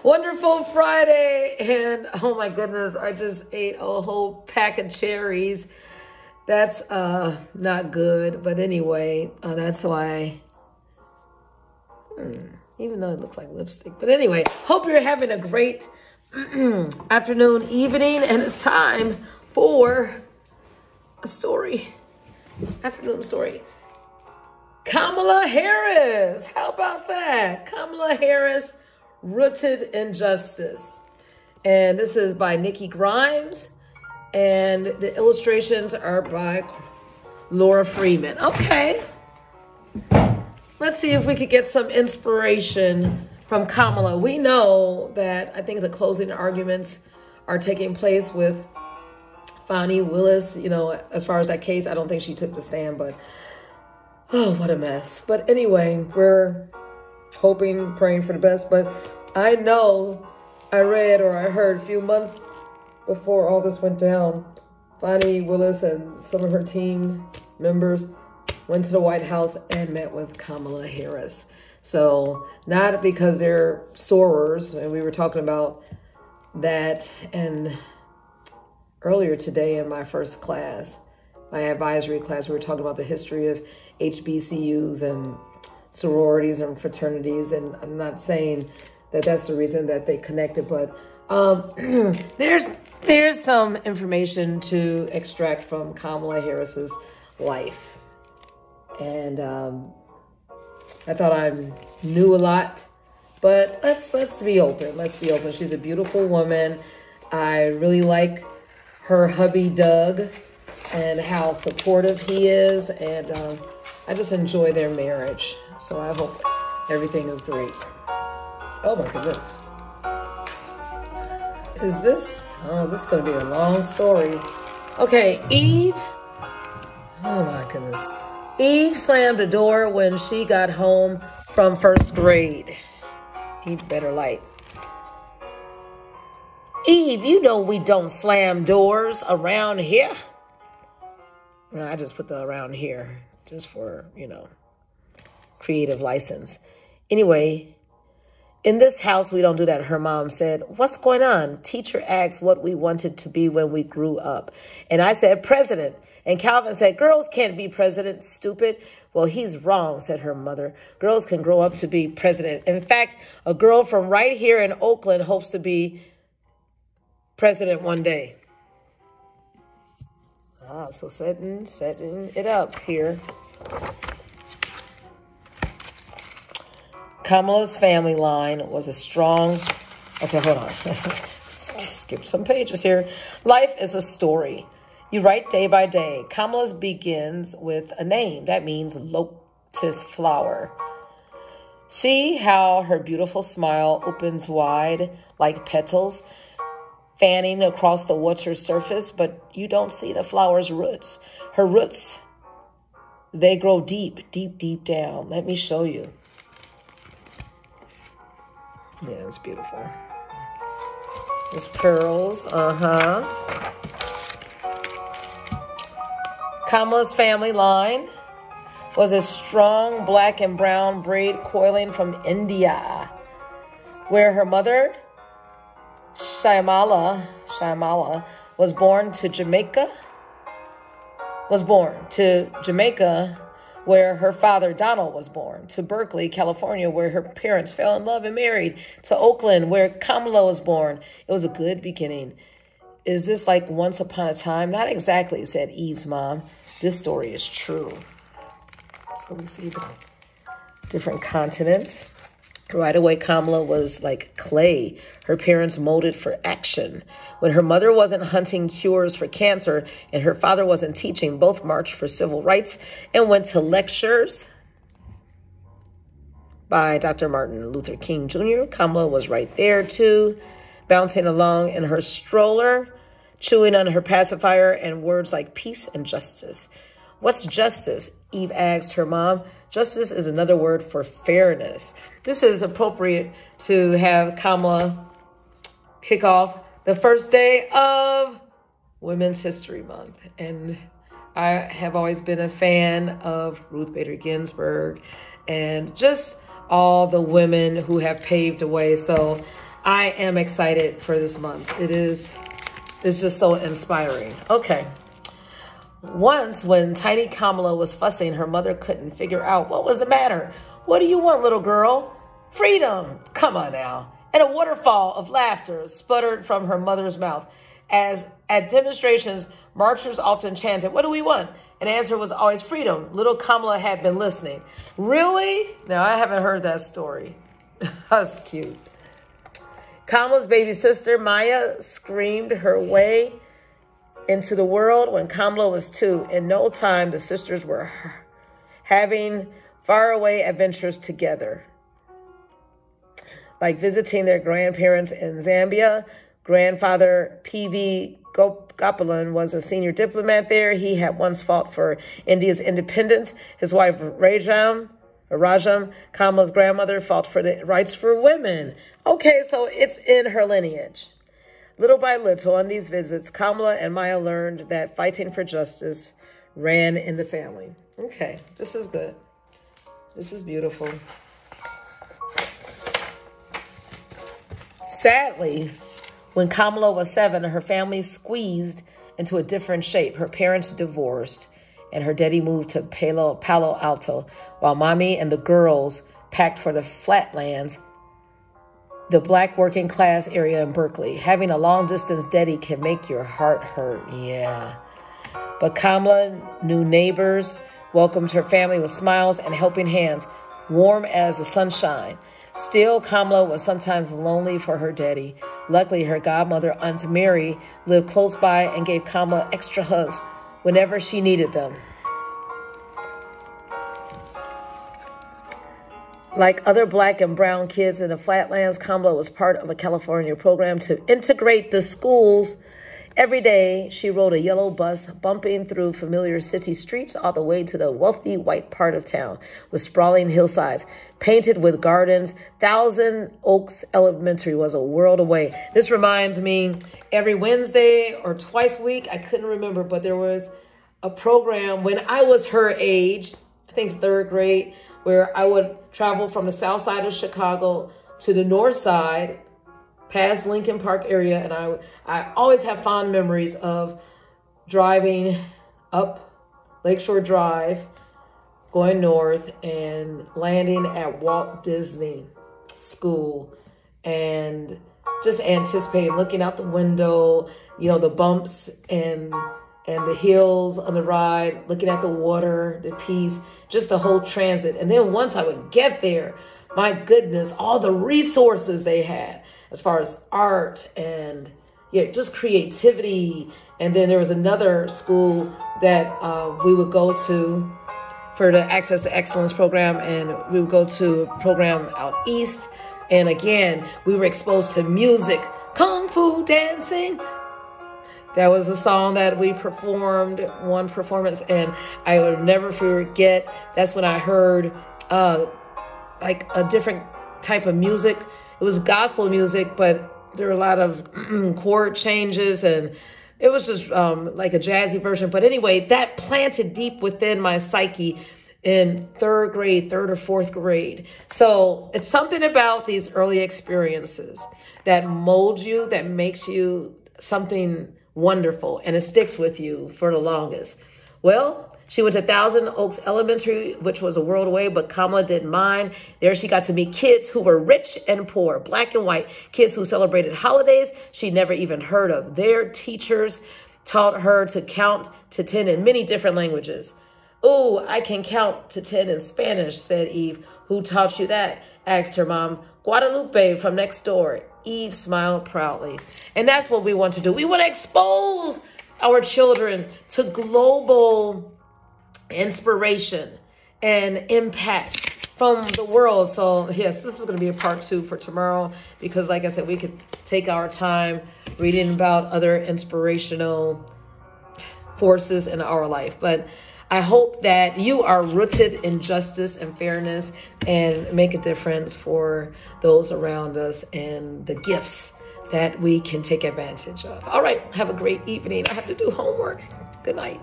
Wonderful Friday. And oh my goodness, I just ate a whole pack of cherries. That's not good. But anyway, that's why, even though it looks like lipstick. But anyway, hope you're having a great afternoon, evening. And it's time for a story. Afternoon story. Kamala Harris. How about that? Kamala Harris, Rooted in Justice. And this is by Nikki Grimes. And the illustrations are by Laura Freeman. Okay. Let's see if we could get some inspiration from Kamala. We know that I think the closing arguments are taking place with Fani Willis. You know, as far as that case, I don't think she took the stand, but oh, what a mess. But anyway, we're hoping, praying for the best. But I know I read or I heard a few months before all this went down, Fani Willis and some of her team members went to the White House and met with Kamala Harris. So not because they're sorors, and we were talking about that and earlier today in my first class, my advisory class, we were talking about the history of HBCUs and sororities and fraternities. And I'm not saying that that's the reason that they connected, but there's some information to extract from Kamala Harris's life. And I thought I knew a lot, but let's be open. Let's be open. She's a beautiful woman. I really like her hubby, Doug, and how supportive he is. And I just enjoy their marriage. So I hope everything is great. Oh my goodness. Is this? Oh, this is going to be a long story. Okay, Eve. Oh my goodness. Eve slammed the door when she got home from first grade. Eve better light. Eve, you know we don't slam doors around here. Well, I just put the around here just for, you know, creative license. Anyway, in this house, we don't do that, her mom said. What's going on? Teacher asked what we wanted to be when we grew up. And I said, president. And Calvin said, girls can't be president, stupid. Well, he's wrong, said her mother. Girls can grow up to be president. In fact, a girl from right here in Oakland hopes to be president one day. So setting it up here. Kamala's family line was a strong... Okay, hold on. Skip some pages here. Life is a story. You write day by day. Kamala's begins with a name. That means lotus flower. See how her beautiful smile opens wide like petals, fanning across the water's surface, but you don't see the flower's roots. Her roots, they grow deep, deep, deep down. Let me show you. Yeah, it's beautiful. It's pearls, Kamala's family line was a strong black and brown braid coiling from India, where her mother, Shyamala, was born to Jamaica, where her father, Donald, was born, to Berkeley, California, where her parents fell in love and married, to Oakland, where Kamala was born. It was a good beginning. Is this like once upon a time? Not exactly, said Eve's mom. This story is true. So we see the different continents. Right away, Kamala was like clay. Her parents molded for action. When her mother wasn't hunting cures for cancer and her father wasn't teaching, both marched for civil rights and went to lectures by Dr. Martin Luther King Jr. Kamala was right there too, bouncing along in her stroller, chewing on her pacifier and words like peace and justice. What's justice? Eve asked her mom. Justice is another word for fairness. This is appropriate to have Kamala kick off the first day of Women's History Month. And I have always been a fan of Ruth Bader Ginsburg and just all the women who have paved the way. So I am excited for this month. It's just so inspiring. Okay. Once, when tiny Kamala was fussing, her mother couldn't figure out what was the matter. What do you want, little girl? Freedom. Come on now. And a waterfall of laughter sputtered from her mother's mouth. As at demonstrations, marchers often chanted, what do we want? And the answer was always freedom. Little Kamala had been listening. Really? No, I haven't heard that story. That's cute. Kamala's baby sister, Maya, screamed her way into the world when Kamala was 2. In no time, the sisters were having faraway adventures together, like visiting their grandparents in Zambia. Grandfather P.V. Gopalan was a senior diplomat there. He had once fought for India's independence. His wife, Rajam, Kamala's grandmother, fought for the rights for women. Okay, so it's in her lineage. Little by little, on these visits, Kamala and Maya learned that fighting for justice ran in the family. Okay, this is good. This is beautiful. Sadly, when Kamala was 7, her family squeezed into a different shape. Her parents divorced, and her daddy moved to Palo Alto, while mommy and the girls packed for the flatlands, the black working class area in Berkeley. Having a long-distance daddy can make your heart hurt, yeah. But Kamala knew neighbors, welcomed her family with smiles and helping hands, warm as the sunshine. Still, Kamala was sometimes lonely for her daddy. Luckily, her godmother, Aunt Mary, lived close by and gave Kamala extra hugs whenever she needed them. Like other black and brown kids in the flatlands, Kamala was part of a California program to integrate the schools. Every day, she rode a yellow bus, bumping through familiar city streets all the way to the wealthy white part of town with sprawling hillsides, painted with gardens. Thousand Oaks Elementary was a world away. This reminds me, every Wednesday or twice a week, I couldn't remember, but there was a program when I was her age, I think 3rd grade, where I would travel from the south side of Chicago to the north side, past Lincoln Park area, and I always have fond memories of driving up Lakeshore Drive, going north, and landing at Walt Disney School, and just anticipating, looking out the window, you know, the bumps and the hills on the ride, looking at the water, the peace, just the whole transit. And then once I would get there, my goodness, all the resources they had as far as art and just creativity. And then there was another school that we would go to for the Access to Excellence program, and we would go to a program out east. And again, we were exposed to music, kung fu dancing. That was a song that we performed, one performance, and I would never forget. That's when I heard like a different type of music. It was gospel music, but there were a lot of chord changes, and it was just like a jazzy version. But anyway, that planted deep within my psyche in 3rd grade, 3rd or 4th grade. So it's something about these early experiences that molds you, that makes you something wonderful, and it sticks with you for the longest. Well, she went to Thousand Oaks Elementary, which was a world away, but Kamala didn't mind. There she got to meet kids who were rich and poor, black and white, kids who celebrated holidays she'd never even heard of. Their teachers taught her to count to 10 in many different languages. "Oh, I can count to 10 in Spanish," said Eve. "Who taught you that?" asked her mom. "Guadalupe from next door." Eve smiled proudly. And that's what we want to do. We want to expose our children to global inspiration and impact from the world. So yes, this is going to be a part 2 for tomorrow, because like I said, we could take our time reading about other inspirational forces in our life. But I hope that you are rooted in justice and fairness and make a difference for those around us and the gifts that we can take advantage of. All right, have a great evening. I have to do homework. Good night.